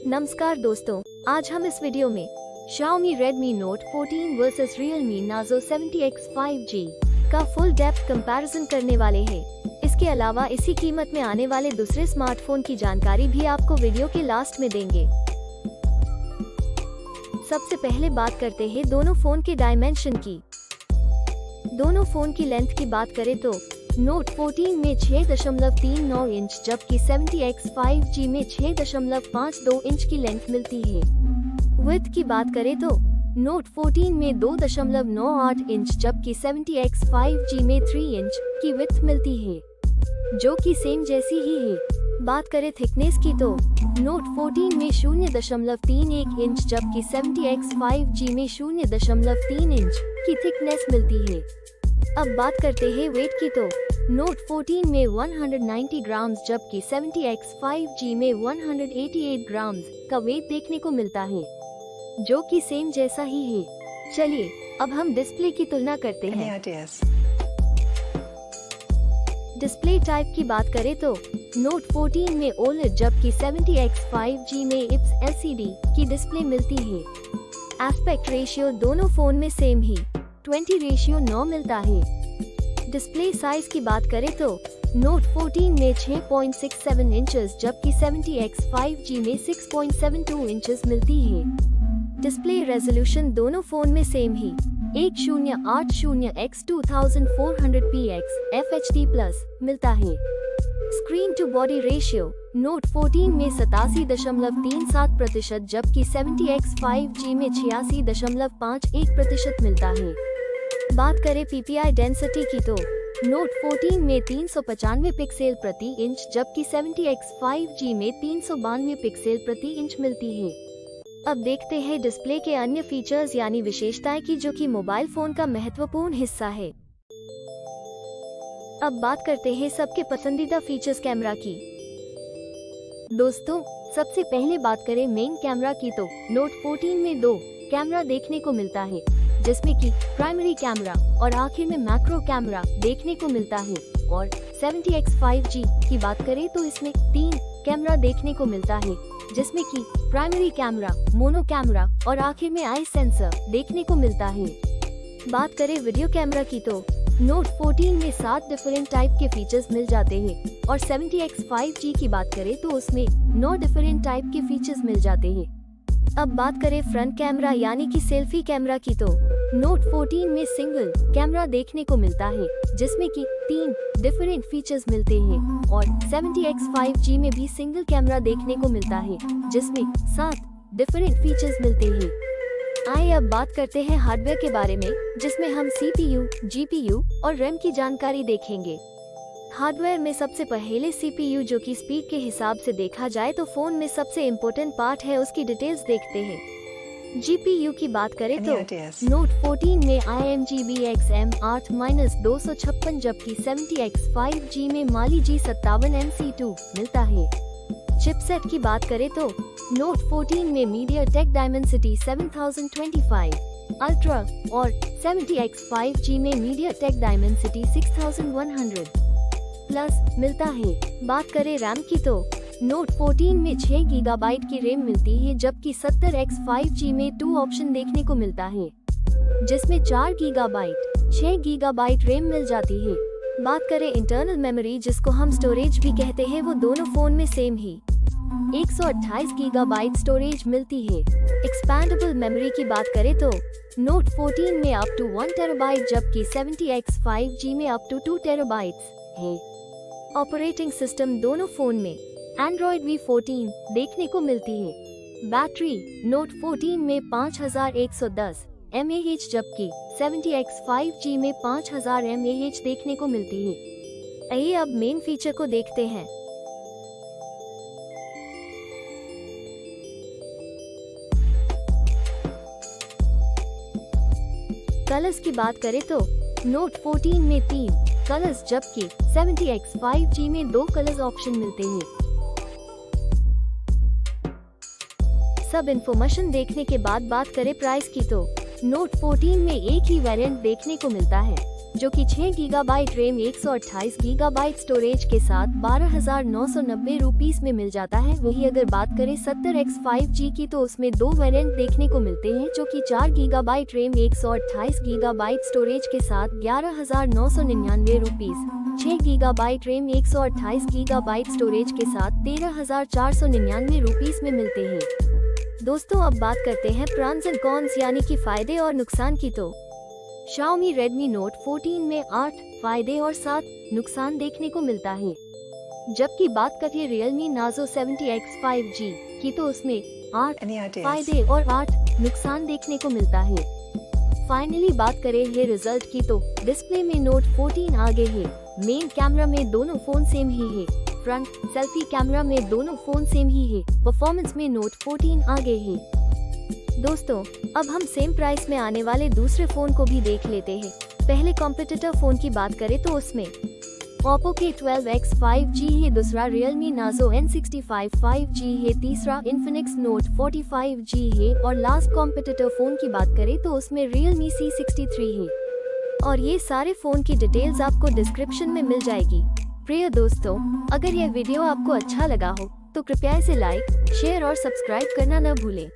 नमस्कार दोस्तों, आज हम इस वीडियो में Xiaomi Redmi Note 14 versus Realme Narzo 70X 5G का फुल डेप्थ कंपैरिजन करने वाले हैं। इसके अलावा इसी कीमत में आने वाले दूसरे स्मार्टफोन की जानकारी भी आपको वीडियो के लास्ट में देंगे। सबसे पहले बात करते हैं दोनों फोन के डायमेंशन की। दोनों फोन की लेंथ की बात करें तो Note 14 में 6.39 इंच जबकि 70X 5G में 6.52 इंच की लेंथ मिलती है। विड्थ की बात करें तो Note 14 में 2.98 इंच जबकि 70X 5G में 3 इंच की विड्थ मिलती है, जो कि सेम जैसी ही है। बात करें थिकनेस की तो Note 14 में 0.31 इंच जबकि 70X 5G में 0.3 इंच की थिकनेस मिलती है। अब बात करते हैं वेट की तो Note 14 में 190 ग्राम्स जबकि 70X 5G में 188 ग्राम्स का वेट देखने को मिलता है, जो कि सेम जैसा ही है। चलिए अब हम डिस्प्ले की तुलना करते हैं। डिस्प्ले टाइप की बात करें तो Note 14 में OLED जबकि 70X 5G में IPS LCD की डिस्प्ले मिलती है। एस्पेक्ट रेशियो दोनों फोन में सेम ही 20:9 मिलता है। डिस्प्ले साइज की बात करें तो Note 14 में 6.67 इंचेस जबकि 70X 5G में 6.72 इंचेस मिलती है। डिस्प्ले रेजोल्यूशन दोनों फोन में सेम ही 1080x 2400px FHD+ मिलता है। Screen to body ratio Note 14 में 87.37% जबकि 70X 5G में 86.51% मिलता है। बात करें PPI डेंसिटी की तो Note 14 में 395 पिक्सल प्रति इंच जबकि 70X 5G में 392 पिक्सल प्रति इंच मिलती है। अब देखते हैं डिस्प्ले के अन्य फीचर्स यानी विशेषताएं की, जो कि मोबाइल फोन का महत्वपूर्ण हिस्सा है। अब बात करते हैं सबके पसंदीदा फीचर्स कैमरा की। दोस्तों, सबसे पहले बात करें मेन कैमरा की तो Note 14 में 2 कैमरा देखने को मिलता है, जिसमें कि प्राइमरी कैमरा और आखिर में मैक्रो कैमरा देखने को मिलता है। और 70X 5G की बात करें तो इसमें 3 कैमरा देखने को मिलता है, जिसमें कि प्राइमरी कैमरा, मोनो कैमरा और आखिर में आई सेंसर देखने को मिलता है। बात करें वीडियो कैमरा की तो Note 14 में 7 डिफरेंट टाइप के फीचर्स मिल जाते हैं और 70X 5G की बात करें तो उसमें 9 डिफरेंट टाइप के फीचर्स मिल जाते हैं। अब बात करें फ्रंट कैमरा यानी कि सेल्फी कैमरा की तो Note 14 में सिंगल कैमरा देखने को मिलता है, जिसमें कि 3 डिफरेंट फीचर्स मिलते हैं और 70X 5G में भी सिंगल कैमरा देखने को मिलता है, जिसमें 7 डिफरेंट फीचर्स मिलते हैं। आइए अब बात करते हैं हार्डवेयर के बारे में, जिसमें हम CPU, GPU और RAM की जानकारी देखेंगे। हार्डवेयर में सबसे पहले CPU, जो कि स्पीड के हिसाब से देखा जाए तो फोन में सबसे इम्पोर्टेंट पार्ट है, उसकी डिटेल्स देखते हैं। GPU की बात करें तो Note 14 में IMG BX M8-256 जबकि 70X 5G में Mali G57 MC2 मिलता है। चिपसेट की बात करें तो Note 14 में MediaTek Dimensity 7025 Ultra और 70X 5G में MediaTek Dimensity 6100 Plus मिलता है। बात करें रैम की तो Note 14 में 6 GB की रैम मिलती है जबकि 70X 5G में 2 ऑप्शन देखने को मिलता है, जिसमें 4 GB, 6 GB रैम मिल जाती है। बात करें इंटरनल मेमोरी, जिसको हम स्टोरेज भी कहते हैं, वो दोनों फोन में सेम ही 128 GB स्टोरेज मिलती है। एक्सपैंडेबल मेमोरी की बात करें तो Note 14 में अप टू 1 TB जबकि 70X 5G में अप टू 2 TB है। ऑपरेटिंग सिस्टम दोनों फोन में Android V14 देखने को मिलती है। बैटरी Note 14 में 5110 mAh जबकि 70X 5G में 5000 mAh देखने को मिलती है। आइए अब मेन फीचर को देखते हैं। कलर्स की बात करें तो Note 14 में 3 कलर्स जबकि 70X 5G में 2 कलर्स ऑप्शन मिलते हैं। सब इन्फॉर्मेशन देखने के बाद बात करें प्राइस की तो Note 14 में एक ही वेरिएंट देखने को मिलता है, जो कि 6 गीगाबाइट रैम 128 गीगाबाइट स्टोरेज के साथ 12,990 रुपीस में मिल जाता है। वही अगर बात करें 70X 5G की तो उसमें दो वेरिएंट देखने को मिलते हैं, जो कि 4 गीगाबाइट रैम 128 गीगाबाइट स्टोरेज के साथ 11,999 rupees, 6 gigabyte RAM 128 gigabyte storage के साथ 13,499 रुपीस में मिलते हैं। दोस्तों अब बात करते हैं प्रॉन्स एंड कॉन्स यानी कि फायदे और नुकसान की। तो Xiaomi Redmi Note 14 में 8 फायदे और 7 नुकसान देखने को मिलता है, जबकि बात करें Realme Narzo 70X 5G की तो उसमें 8 फायदे और 8 नुकसान देखने को मिलता है। फाइनली बात करें है रिजल्ट की तो डिस्प्ले में Note 14 आगे है, मेन कैमरा में दोनों फोन सेम ही है, फ्रंट सेल्फी कैमरा में दोनों फोन सेम ही है, परफॉर्मेंस में Note 14 आगे है। दोस्तों अब हम सेम प्राइस में आने वाले दूसरे फोन को भी देख लेते हैं। पहले कॉम्पिटिटर फोन की बात करें तो उसमें Oppo K12X 5G है, दूसरा Realme Narzo N65 5G है, तीसरा Infinix Note 45G है और लास्ट कॉम्पिटिटर फोन की बात करें तो उसमें Realme C63 है। और ये सारे फोन की डिटेल्स आपको डिस्क्रिप्शन में मिल जाएगी। प्रिय दोस्तों, अगर यह वीडियो आपको अच्छा लगा हो तो कृपया इसे लाइक, शेयर और सब्सक्राइब करना न भूलें।